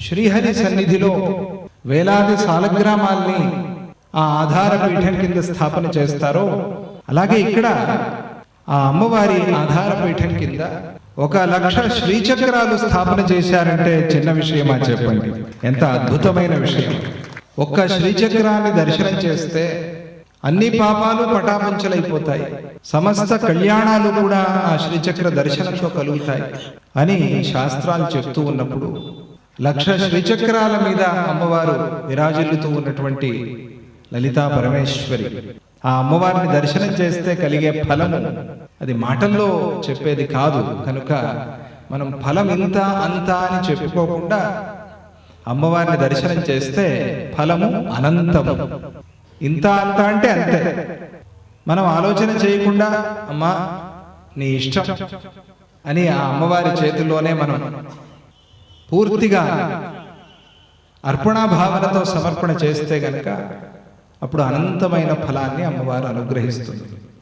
శ్రీహరి సన్నిధిలో వేలాది సాలగ్రామాల్ని ఆ ఆధార పీఠం కింద స్థాపన చేస్తారో, అలాగే ఇక్కడ ఆ అమ్మవారి ఆధార పీఠం కింద 1,00,000 శ్రీచక్రాలు స్థాపన చేశారంటే చిన్న విషయమా చెప్పండి? ఎంత అద్భుతమైన విషయం! ఒక్క శ్రీచక్రాన్ని దర్శనం చేస్తే అన్ని పాపాలు పటాపంచలైపోతాయి, సమస్త కళ్యాణాలు కూడా ఆ శ్రీచక్ర దర్శనంతో కలుగుతాయి అని శాస్త్రాలు చెప్తూ ఉన్నప్పుడు 1,00,000 శ్రీచక్రాల మీద అమ్మవారు విరాజిల్లుతూ ఉన్నటువంటి లలితా పరమేశ్వరి, ఆ అమ్మవారిని దర్శనం చేస్తే కలిగే ఫలము అది మాటల్లో చెప్పేది కాదు. కనుక మనం ఫలం ఇంత అంత అని చెప్పుకోకుండా అమ్మవారిని దర్శనం చేస్తే ఫలము అనంతము. ఇంత అంత అంటే అంతే. మనం ఆలోచన చేయకుండా అమ్మా నీ ఇష్టం అని ఆ అమ్మవారి చేతుల్లోనే మనం పూర్తిగా అర్పణాభావనతో సమర్పణ చేస్తే గనక అప్పుడు అనంతమైన ఫలాన్ని అమ్మవారు అనుగ్రహిస్తుంది.